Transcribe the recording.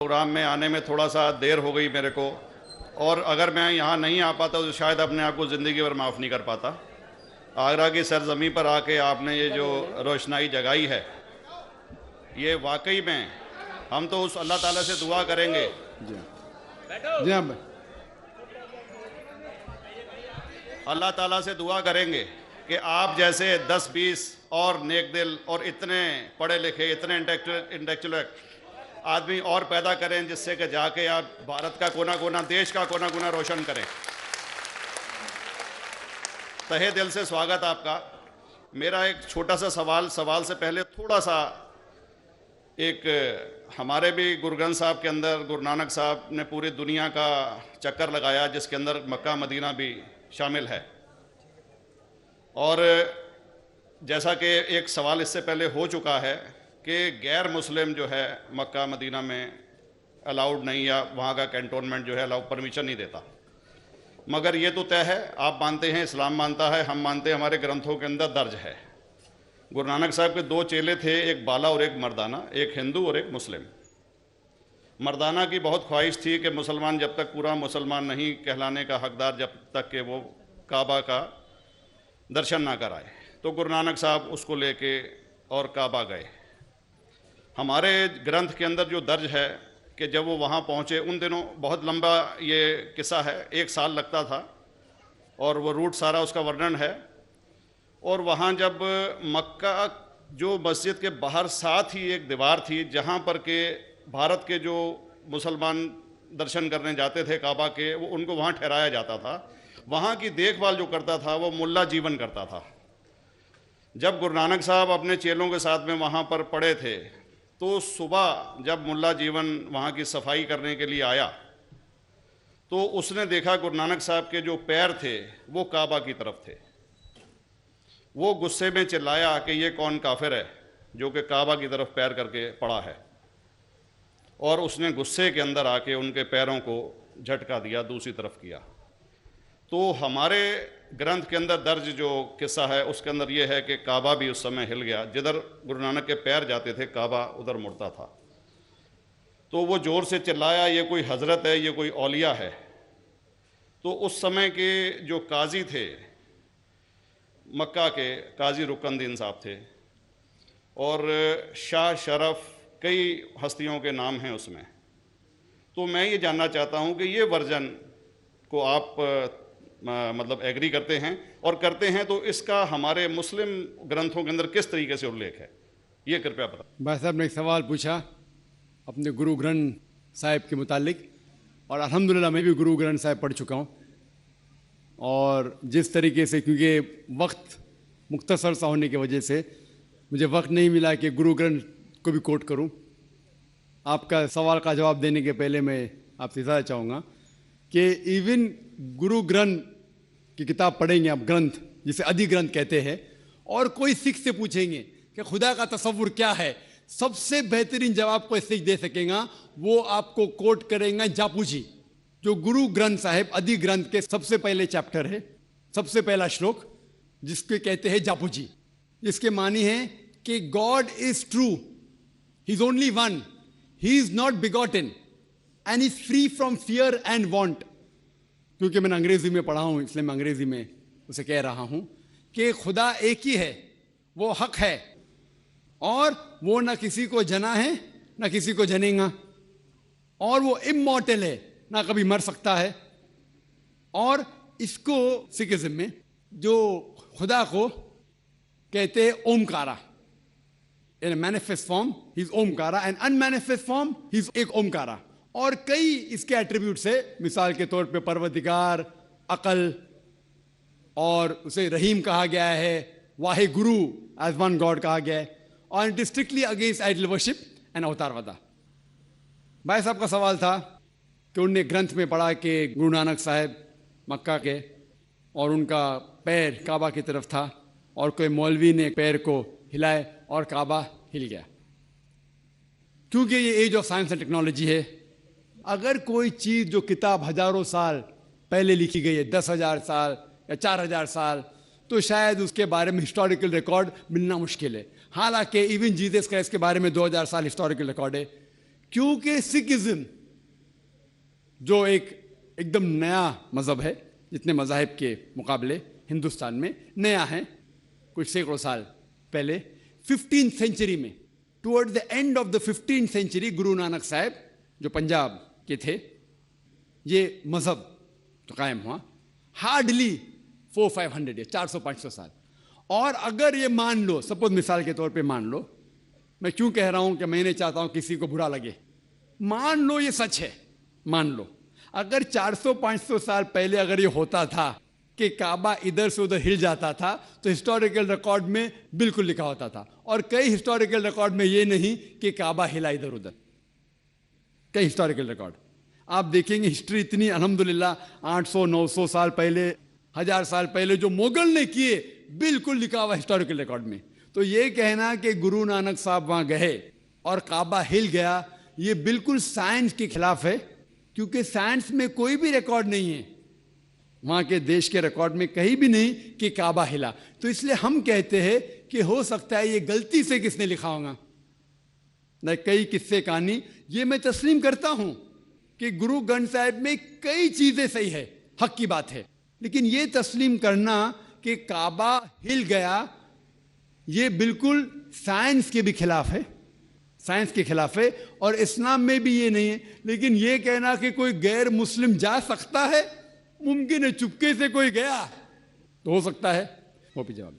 Programme में आने में थोड़ा सा देर हो गई मेरे को, और अगर मैं यहाँ नहीं आ पाता तो शायद अपने आप को ज़िंदगी भर माफ़ नहीं कर पाता। आगरा की सरजमी पर आके आपने ये जो रोशनाई जगाई है, ये वाकई में हम तो उस अल्लाह ताला से दुआ करेंगे। जी हाँ, अल्लाह ताला से दुआ करेंगे कि आप जैसे 10-20 और नेक दिल और इतने पढ़े लिखे, इतने इंटेलेक्चुअल आदमी और पैदा करें, जिससे कि जाके आप भारत का कोना कोना, देश का कोना कोना रोशन करें। तहे दिल से स्वागत आपका। मेरा एक छोटा सा सवाल से पहले थोड़ा सा, एक हमारे भी गुरु ग्रंथ साहब के अंदर गुरु नानक साहब ने पूरी दुनिया का चक्कर लगाया, जिसके अंदर मक्का मदीना भी शामिल है। और जैसा कि एक सवाल इससे पहले हो चुका है कि गैर मुस्लिम जो है मक्का मदीना में अलाउड नहीं, या वहाँ का कैंटोनमेंट जो है अलाउ परमिशन नहीं देता। मगर ये तो तय है, आप मानते हैं, इस्लाम मानता है, हम मानते हैं, हमारे ग्रंथों के अंदर दर्ज है। गुरु नानक साहब के 2 चेले थे, एक बाला और एक मर्दाना, एक हिंदू और एक मुस्लिम। मर्दाना की बहुत ख्वाहिश थी कि मुसलमान जब तक पूरा मुसलमान नहीं कहलाने का हकदार, जब तक कि वो काबा का दर्शन ना कराए, तो गुरु नानक साहब उसको लेके और काबा गए। हमारे ग्रंथ के अंदर जो दर्ज है कि जब वो वहाँ पहुँचे, उन दिनों बहुत लंबा ये किस्सा है, 1 साल लगता था, और वो रूट सारा उसका वर्णन है। और वहाँ जब मक्का, जो मस्जिद के बाहर साथ ही एक दीवार थी जहाँ पर के भारत के जो मुसलमान दर्शन करने जाते थे काबा के, वो उनको वहाँ ठहराया जाता था। वहाँ की देखभाल जो करता था वो मुल्ला जीवन करता था। जब गुरु नानक साहब अपने चेलों के साथ में वहाँ पर पड़े थे, तो सुबह जब मुल्ला जीवन वहाँ की सफाई करने के लिए आया, तो उसने देखा गुरु नानक साहब के जो पैर थे वो काबा की तरफ थे। वो गुस्से में चिल्लाया कि ये कौन काफिर है जो कि काबा की तरफ पैर करके पड़ा है, और उसने गुस्से के अंदर आके उनके पैरों को झटका दिया, दूसरी तरफ किया। तो हमारे ग्रंथ के अंदर दर्ज जो किस्सा है उसके अंदर ये है कि काबा भी उस समय हिल गया, जिधर गुरु नानक के पैर जाते थे काबा उधर मुड़ता था। तो वो ज़ोर से चिल्लाया, ये कोई हजरत है, ये कोई औलिया है। तो उस समय के जो काजी थे मक्का के, काजी रुकनदीन साहब थे, और शाह शरफ, कई हस्तियों के नाम हैं उसमें। तो मैं ये जानना चाहता हूँ कि ये वर्जन को आप मतलब एग्री करते हैं, और करते हैं तो इसका हमारे मुस्लिम ग्रंथों के अंदर किस तरीके से उल्लेख है, ये कृपया बताएं। भाई साहब ने एक सवाल पूछा अपने गुरु ग्रंथ साहिब के मुतालिक, और अल्हम्दुलिल्लाह मैं भी गुरु ग्रंथ साहिब पढ़ चुका हूँ। और जिस तरीके से, क्योंकि वक्त मुख्तसर सा होने की वजह से मुझे वक्त नहीं मिला कि गुरु ग्रंथ को भी कोट करूं। आपका सवाल का जवाब देने के पहले मैं आपसे इजाज़त चाहूँगा कि इवन गुरु ग्रंथ की किताब पढ़ेंगे आप, ग्रंथ जिसे आदि ग्रंथ कहते हैं, और कोई सिख से पूछेंगे कि खुदा का तसव्वुर क्या है, सबसे बेहतरीन जवाब कोई सिख दे सकेगा वो आपको कोट करेंगे जापूजी, जो गुरु ग्रंथ साहिब आदि ग्रंथ के सबसे पहले चैप्टर है, सबसे पहला श्लोक, जिसके कहते हैं जापूजी। जिसके मानी है कि God is true, he is only one, he is not begotten and is free from fear and want. क्योंकि मैंने अंग्रेजी में पढ़ा हूं, इसलिए मैं अंग्रेजी में उसे कह रहा हूं कि खुदा एक ही है, वो हक है, और वो ना किसी को जना है ना किसी को जनेगा, और वो इमॉर्टल है, ना कभी मर सकता है। और इसको सिखिज्म में जो खुदा को कहते हैं Omkara, in manifest form he is Omkara, and unmanifest form he is एक ओमकारा। और कई इसके एट्रीब्यूट्स है, मिसाल के तौर पे परवरदिगार, अकल, और उसे रहीम कहा गया है, Wahe Guru as one God कहा गया है, और it is strictly against idol worship and अवतारवादा। भाई साहब का सवाल था कि उनने ग्रंथ में पढ़ा कि गुरु नानक साहब मक्का के, और उनका पैर काबा की तरफ था, और कोई मौलवी ने पैर को हिलाए और काबा हिल गया। क्योंकि ये age of science and technology है, अगर कोई चीज़ जो किताब हजारों साल पहले लिखी गई है, 10,000 साल या 4,000 साल, तो शायद उसके बारे में हिस्टोरिकल रिकॉर्ड मिलना मुश्किल है। हालांकि इवन जीसस क्राइस्ट के बारे में 2,000 साल हिस्टोरिकल रिकॉर्ड है क्योंकि सिखिज्म जो एकदम नया मजहब है, जितने मजाहिब के मुकाबले हिंदुस्तान में नया है, कुछ सैकड़ों साल पहले 15th सेंचुरी में, toward the end of the 15th century, Guru Nanak साहब जो पंजाब के थे, ये मजहब तो कायम हुआ हार्डली 400-500 ईयर, 400-500 साल। और अगर ये मान लो, सपोज मिसाल के तौर पे मान लो, मैं क्यों कह रहा हूं कि मैं नहीं चाहता हूं किसी को बुरा लगे, मान लो ये सच है, मान लो अगर 400-500 साल पहले अगर ये होता था कि काबा इधर से उधर हिल जाता था, तो हिस्टोरिकल रिकॉर्ड में बिल्कुल लिखा होता था। और कई हिस्टोरिकल रिकॉर्ड में ये नहीं कि काबा हिला इधर उधर, कई हिस्टोरिकल रिकॉर्ड आप देखेंगे। हिस्ट्री इतनी अल्हम्दुलिल्लाह 800-900 साल पहले, 1000 साल पहले जो मुगल ने किए, बिल्कुल लिखा हुआ हिस्टोरिकल रिकॉर्ड में। तो ये कहना कि गुरु नानक साहब वहां गए और काबा हिल गया, ये बिल्कुल साइंस के खिलाफ है, क्योंकि साइंस में कोई भी रिकॉर्ड नहीं है, वहां के देश के रिकॉर्ड में कहीं भी नहीं कि काबा हिला। तो इसलिए हम कहते हैं कि हो सकता है ये गलती से किसने लिखा होगा, न कई किस्से कहानी। ये मैं तस्लीम करता हूं कि गुरु ग्रंथ साहिब में कई चीजें सही है, हक की बात है, लेकिन ये तस्लीम करना कि काबा हिल गया, ये बिल्कुल साइंस के भी खिलाफ है, साइंस के खिलाफ है, और इस्लाम में भी ये नहीं है। लेकिन ये कहना कि कोई गैर मुस्लिम जा सकता है, मुमकिन है, चुपके से कोई गया तो हो सकता है। वो भी जवाब